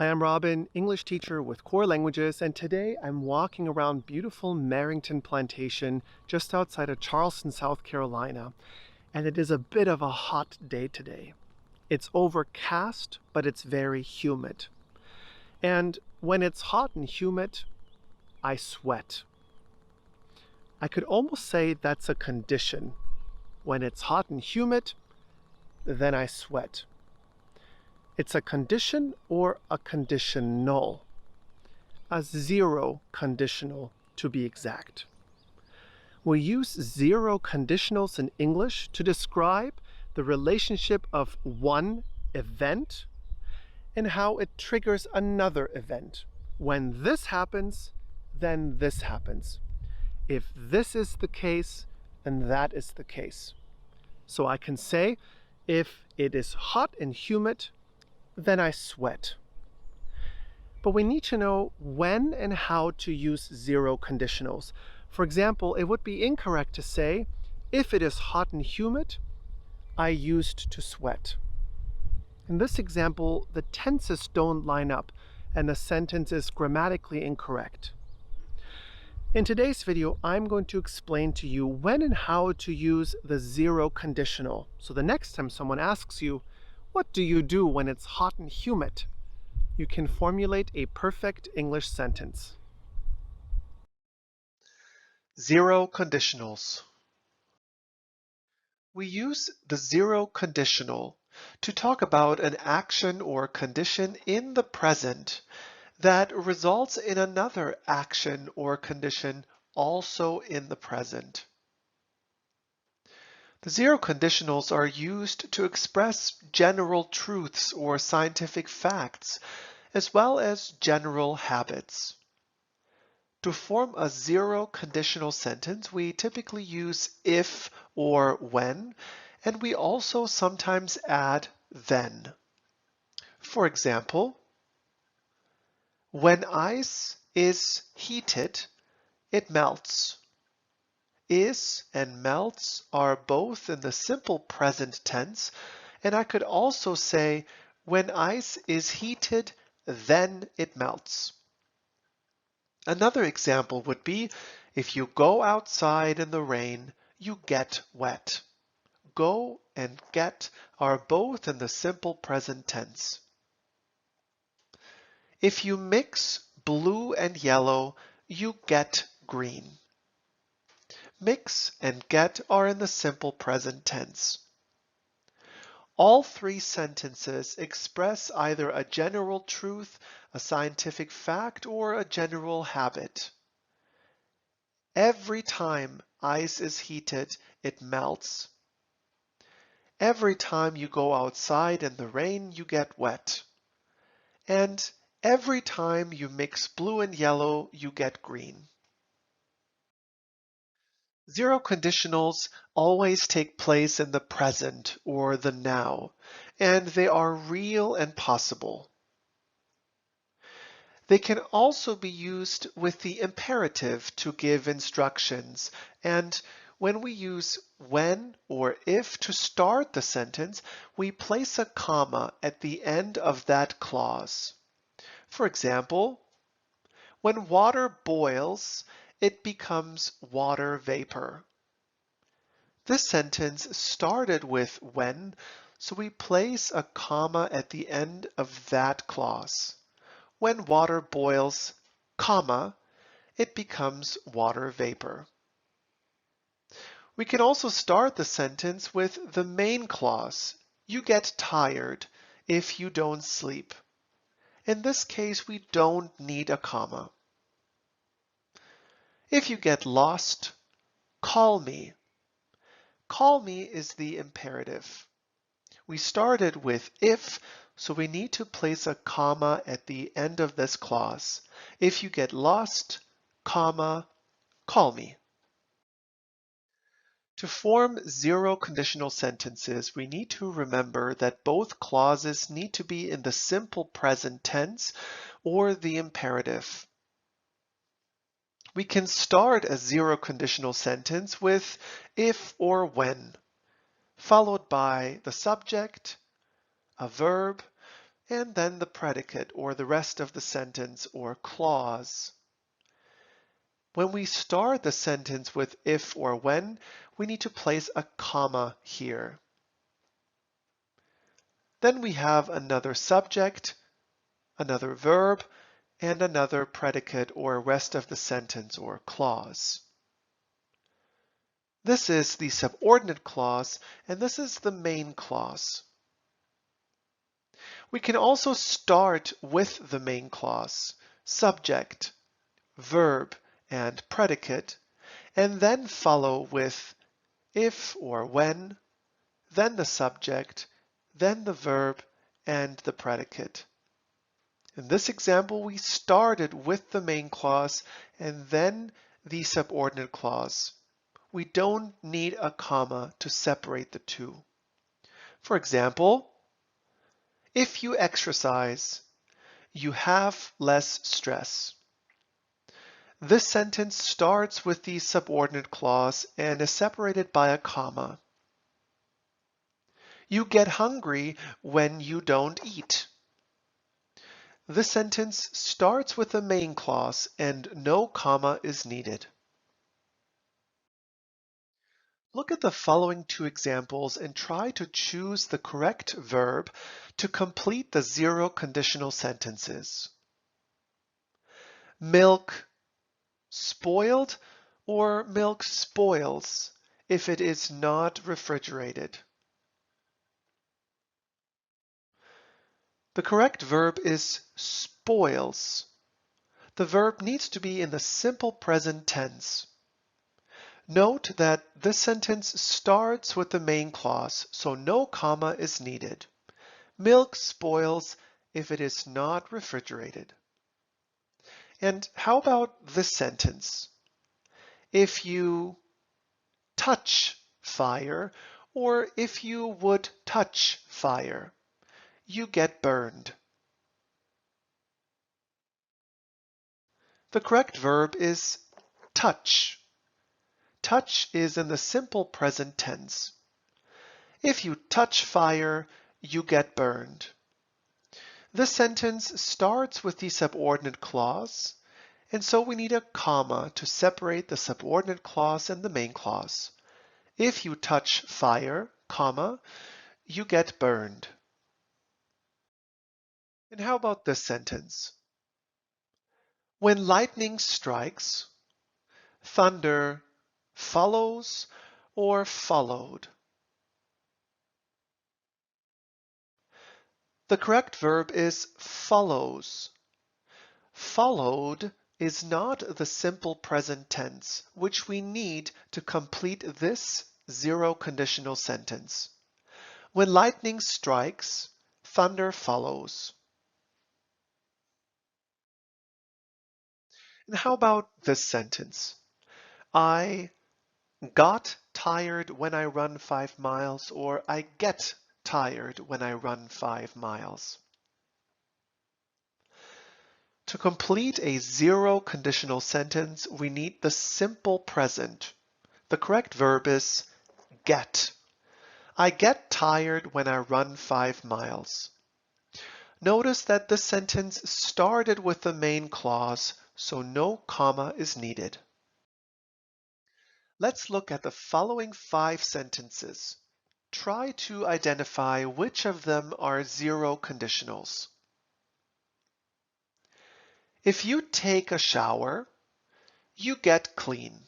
Hi, I'm Robin, English teacher with Core Languages, and today I'm walking around beautiful Marrington Plantation just outside of Charleston, South Carolina, and it is a bit of a hot day today. It's overcast, but it's very humid. And when it's hot and humid, I sweat. I could almost say that's a condition. When it's hot and humid, then I sweat. It's a condition or a conditional. A zero conditional to be exact. We use zero conditionals in English to describe the relationship of one event and how it triggers another event. When this happens, then this happens. If this is the case, then that is the case. So I can say, if it is hot and humid, then I sweat. But we need to know when and how to use zero conditionals. For example, it would be incorrect to say, if it is hot and humid, I used to sweat. In this example, the tenses don't line up and the sentence is grammatically incorrect. In today's video, I'm going to explain to you when and how to use the zero conditional. So the next time someone asks you, what do you do when it's hot and humid? You can formulate a perfect English sentence. Zero conditionals. We use the zero conditional to talk about an action or condition in the present that results in another action or condition also in the present. The zero conditionals are used to express general truths or scientific facts, as well as general habits. To form a zero conditional sentence, we typically use if or when, and we also sometimes add then. For example, when ice is heated, it melts. Is and melts are both in the simple present tense, and I could also say, when ice is heated, then it melts. Another example would be, if you go outside in the rain, you get wet. Go and get are both in the simple present tense. If you mix blue and yellow, you get green. Mix and get are in the simple present tense. All three sentences express either a general truth, a scientific fact, or a general habit. Every time ice is heated, it melts. Every time you go outside in the rain, you get wet. And every time you mix blue and yellow, you get green. Zero conditionals always take place in the present or the now, and they are real and possible. They can also be used with the imperative to give instructions, and when we use when or if to start the sentence, we place a comma at the end of that clause. For example, when water boils, it becomes water vapor. This sentence started with when, so we place a comma at the end of that clause. When water boils, comma, it becomes water vapor. We can also start the sentence with the main clause. You get tired if you don't sleep. In this case, we don't need a comma. If you get lost, call me. Call me is the imperative. We started with if, so we need to place a comma at the end of this clause. If you get lost, comma, call me. To form zero conditional sentences, we need to remember that both clauses need to be in the simple present tense or the imperative. We can start a zero conditional sentence with if or when, followed by the subject, a verb, and then the predicate or the rest of the sentence or clause. When we start the sentence with if or when, we need to place a comma here. Then we have another subject, another verb, and another predicate or rest of the sentence or clause. This is the subordinate clause, and this is the main clause. We can also start with the main clause, subject, verb, and predicate, and then follow with if or when, then the subject, then the verb, and the predicate. In this example, we started with the main clause and then the subordinate clause. We don't need a comma to separate the two. For example, if you exercise, you have less stress. This sentence starts with the subordinate clause and is separated by a comma. You get hungry when you don't eat. This sentence starts with the main clause and no comma is needed. Look at the following two examples and try to choose the correct verb to complete the zero conditional sentences. Milk spoiled or milk spoils if it is not refrigerated. The correct verb is spoils. The verb needs to be in the simple present tense. Note that this sentence starts with the main clause, so no comma is needed. Milk spoils if it is not refrigerated. And how about this sentence? If you touch fire, or if you would touch fire, you get burned. The correct verb is touch. Touch is in the simple present tense. If you touch fire, you get burned. This sentence starts with the subordinate clause, and so we need a comma to separate the subordinate clause and the main clause. If you touch fire, comma, you get burned. And how about this sentence? When lightning strikes, thunder follows or followed. The correct verb is follows. Followed is not the simple present tense, which we need to complete this zero conditional sentence. When lightning strikes, thunder follows. And how about this sentence? I got tired when I run 5 miles, or I get tired when I run 5 miles. To complete a zero conditional sentence, we need the simple present. The correct verb is get. I get tired when I run 5 miles. Notice that the sentence started with the main clause, so no comma is needed. Let's look at the following 5 sentences. Try to identify which of them are zero conditionals. If you take a shower, you get clean.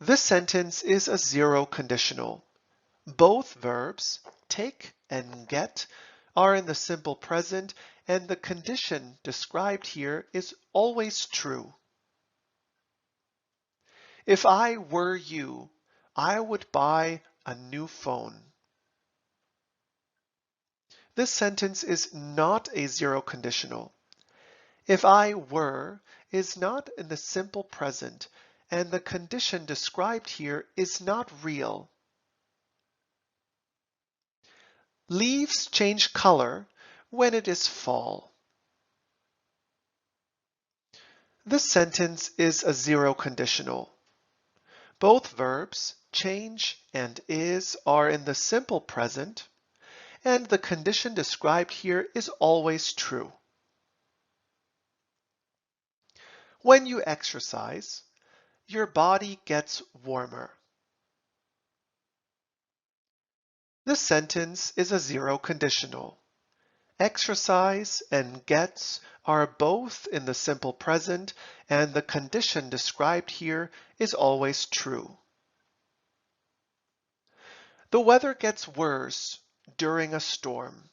This sentence is a zero conditional. Both verbs, take and get, are in the simple present, and the condition described here is always true. If I were you, I would buy a new phone. This sentence is not a zero conditional. If I were is not in the simple present, and the condition described here is not real. Leaves change color when it is fall. This sentence is a zero conditional. Both verbs, change and is, are in the simple present, and the condition described here is always true. When you exercise, your body gets warmer. This sentence is a zero conditional. Exercise and gets are both in the simple present, and the condition described here is always true. The weather gets worse during a storm.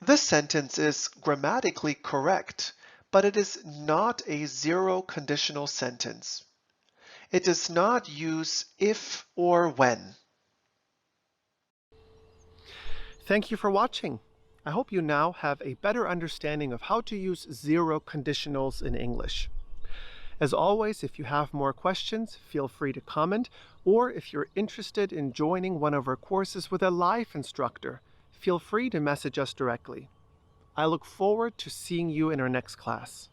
This sentence is grammatically correct, but it is not a zero conditional sentence. It does not use if or when. Thank you for watching. I hope you now have a better understanding of how to use zero conditionals in English. As always, if you have more questions, feel free to comment, or if you're interested in joining one of our courses with a live instructor, feel free to message us directly. I look forward to seeing you in our next class.